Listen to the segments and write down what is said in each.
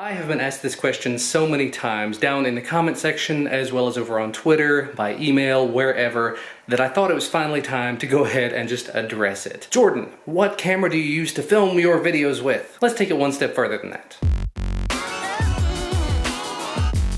I have been asked this question so many times down in the comment section as well as over on Twitter, by email, wherever, that I thought it was finally time to go ahead and just address it. Jordan, what camera do you use to film your videos with? Let's take it one step further than that.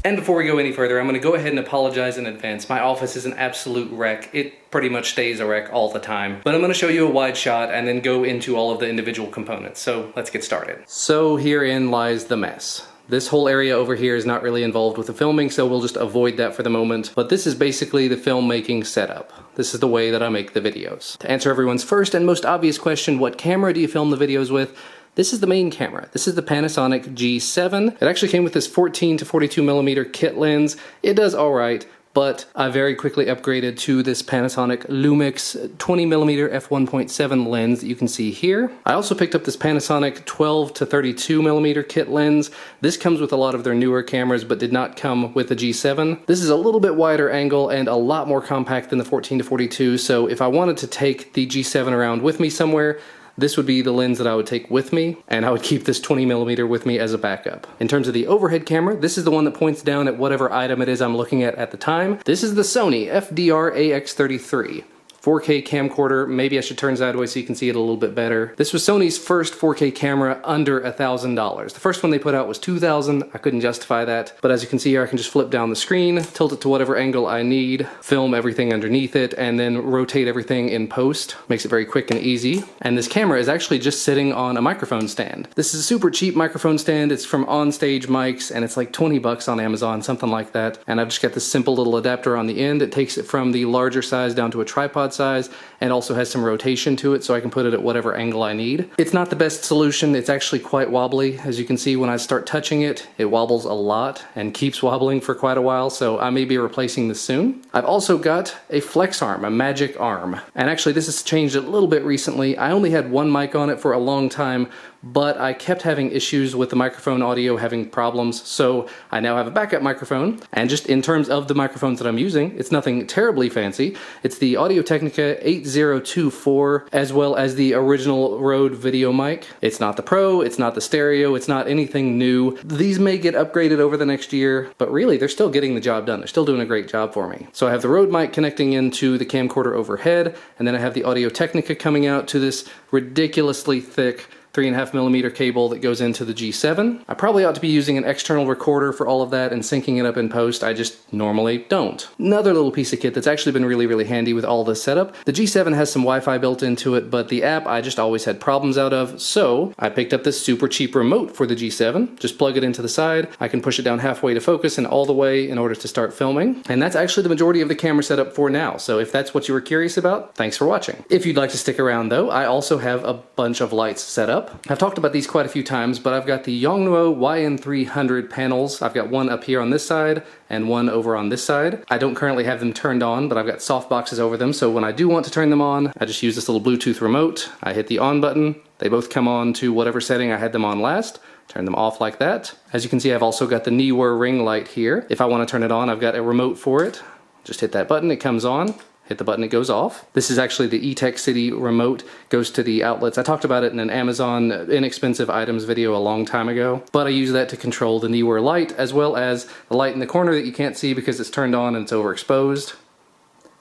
And before we go any further, I'm going to go ahead and apologize in advance. My office is an absolute wreck. It pretty much stays a wreck all the time. But I'm going to show you a wide shot and then go into all of the individual components. So let's get started. So herein lies the mess. This whole area over here is not really involved with the filming, so we'll just avoid that for the moment. But this is basically the filmmaking setup. This is the way that I make the videos. To answer everyone's first and most obvious question, what camera do you film the videos with? This is the main camera. This is the Panasonic G7. It actually came with this 14 to 42 millimeter kit lens. It does all right, but I very quickly upgraded to this Panasonic Lumix 20 millimeter f1.7 lens that you can see here. I also picked up this Panasonic 12 to 32 millimeter kit lens. This comes with a lot of their newer cameras, but did not come with the G7. This is a little bit wider angle and a lot more compact than the 14 to 42, so if I wanted to take the G7 around with me somewhere, this would be the lens that I would take with me, and I would keep this 20 millimeter with me as a backup. In terms of the overhead camera, this is the one that points down at whatever item it is I'm looking at the time. This is the Sony FDR AX33. 4K camcorder. Maybe I should turn sideways so you can see it a little bit better. This was Sony's first 4K camera under $1,000. The first one they put out was $2,000. I couldn't justify that. But as you can see here, I can just flip down the screen, tilt it to whatever angle I need, film everything underneath it, and then rotate everything in post. Makes it very quick and easy. And this camera is actually just sitting on a microphone stand. This is a super cheap microphone stand. It's from OnStage Mics, and it's like 20 bucks on Amazon, something like that. And I've just got this simple little adapter on the end. It takes it from the larger size down to a tripod size, and also has some rotation to it, so I can put it at whatever angle I need. It's not the best solution. It's actually quite wobbly. As you can see, when I start touching it, it wobbles a lot and keeps wobbling for quite a while, so I may be replacing this soon. I've also got a flex arm, a magic arm. And actually this has changed a little bit recently. I only had one mic on it for a long time, but I kept having issues with the microphone audio having problems, so I now have a backup microphone. And just in terms of the microphones that I'm using, it's nothing terribly fancy. It's the Audio-Technica 8024, as well as the original Rode video mic. It's not the Pro, it's not the stereo, it's not anything new. These may get upgraded over the next year, but really they're still getting the job done. They're still doing a great job for me. So I have the Rode mic connecting into the camcorder overhead, and then I have the Audio-Technica coming out to this ridiculously thick 3.5 millimeter cable that goes into the G7. I probably ought to be using an external recorder for all of that and syncing it up in post. I just normally don't. Another little piece of kit that's actually been really handy with all this setup. The G7 has some Wi-Fi built into it, but the app I just always had problems out of, so I picked up this super cheap remote for the G7. Just plug it into the side. I can push it down halfway to focus and all the way in order to start filming. And that's actually the majority of the camera setup for now, so if that's what you were curious about, thanks for watching. If you'd like to stick around though, I also have a bunch of lights set up. I've talked about these quite a few times, but I've got the Yongnuo YN300 panels. I've got one up here on this side and one over on this side. I don't currently have them turned on, but I've got soft boxes over them, so when I do want to turn them on, I just use this little Bluetooth remote. I hit the on button. They both come on to whatever setting I had them on last. Turn them off like that. As you can see, I've also got the Neewer ring light here. If I want to turn it on, I've got a remote for it. Just hit that button, it comes on. Hit the button, it goes off. This is actually the eTech City remote, goes to the outlets. I talked about it in an Amazon inexpensive items video a long time ago, but I use that to control the Neewer light, as well as the light in the corner that you can't see because it's turned on and it's overexposed.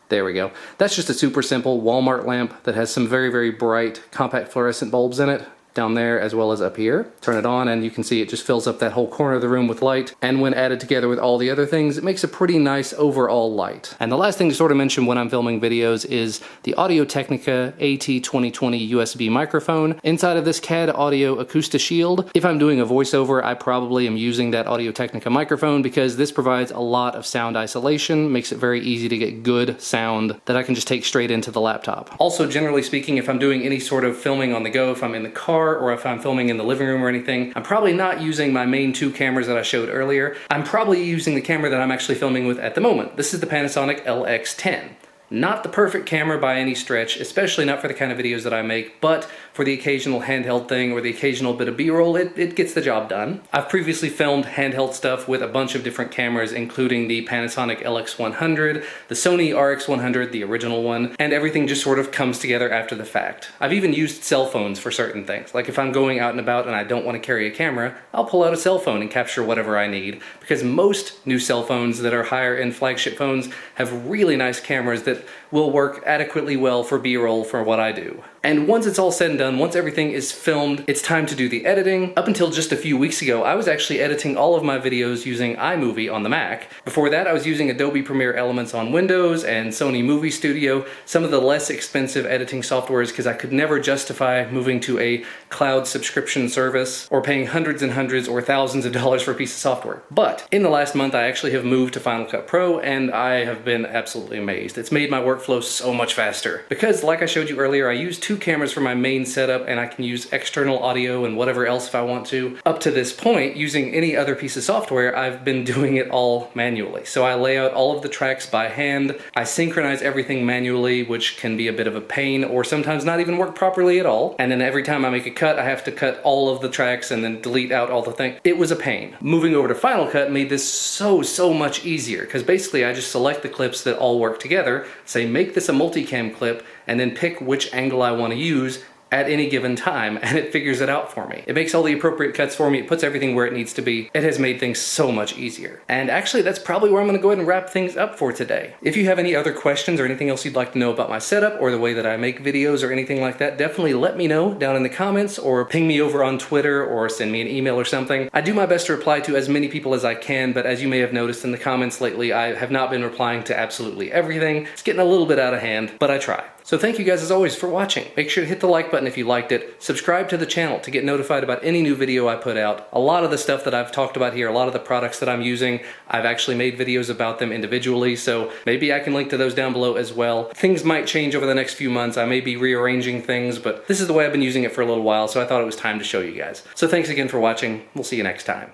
There we go. That's just a super simple Walmart lamp that has some very bright compact fluorescent bulbs in it, down there as well as up here. Turn it on and you can see it just fills up that whole corner of the room with light, and when added together with all the other things, it makes a pretty nice overall light. And the last thing to sort of mention when I'm filming videos is the Audio-Technica AT2020 USB microphone. Inside of this CAD Audio AcoustiShield, if I'm doing a voiceover, I probably am using that Audio-Technica microphone because this provides a lot of sound isolation, makes it very easy to get good sound that I can just take straight into the laptop. Also, generally speaking, if I'm doing any sort of filming on the go, if I'm in the car, or if I'm filming in the living room or anything, I'm probably not using my main two cameras that I showed earlier. I'm probably using the camera that I'm actually filming with at the moment. This is the Panasonic LX10. Not the perfect camera by any stretch, especially not for the kind of videos that I make, but for the occasional handheld thing or the occasional bit of B-roll, it gets the job done. I've previously filmed handheld stuff with a bunch of different cameras, including the Panasonic LX100, the Sony RX100, the original one, and everything just sort of comes together after the fact. I've even used cell phones for certain things. Like if I'm going out and about and I don't want to carry a camera, I'll pull out a cell phone and capture whatever I need, because most new cell phones that are higher end flagship phones have really nice cameras that will work adequately well for B-roll for what I do. And once it's all said and done, once everything is filmed, it's time to do the editing. Up until just a few weeks ago, I was actually editing all of my videos using iMovie on the Mac. Before that, I was using Adobe Premiere Elements on Windows and Sony Movie Studio, some of the less expensive editing softwares, because I could never justify moving to a cloud subscription service or paying hundreds and hundreds or thousands of dollars for a piece of software. But in the last month, I actually have moved to Final Cut Pro, and I have been absolutely amazed. It's made my workflow so much faster. Because, like I showed you earlier, I use two cameras for my main setup, and I can use external audio and whatever else if I want to. Up to this point, using any other piece of software, I've been doing it all manually. So I lay out all of the tracks by hand. I synchronize everything manually, which can be a bit of a pain or sometimes not even work properly at all. And then every time I make a cut, I have to cut all of the tracks and then delete out all the things. It was a pain. Moving over to Final Cut made this so much easier, because basically I just select the clips that all work together, say make this a multicam clip, and then pick which angle I want to use at any given time, and it figures it out for me. It makes all the appropriate cuts for me, it puts everything where it needs to be. It has made things so much easier. And actually, that's probably where I'm gonna go ahead and wrap things up for today. If you have any other questions or anything else you'd like to know about my setup or the way that I make videos or anything like that, definitely let me know down in the comments or ping me over on Twitter or send me an email or something. I do my best to reply to as many people as I can, but as you may have noticed in the comments lately, I have not been replying to absolutely everything. It's getting a little bit out of hand, but I try. So thank you guys as always for watching. Make sure to hit the like button if you liked it. Subscribe to the channel to get notified about any new video I put out. A lot of the stuff that I've talked about here, a lot of the products that I'm using, I've actually made videos about them individually, so maybe I can link to those down below as well. Things might change over the next few months. I may be rearranging things, but this is the way I've been using it for a little while, so I thought it was time to show you guys. So thanks again for watching. We'll see you next time.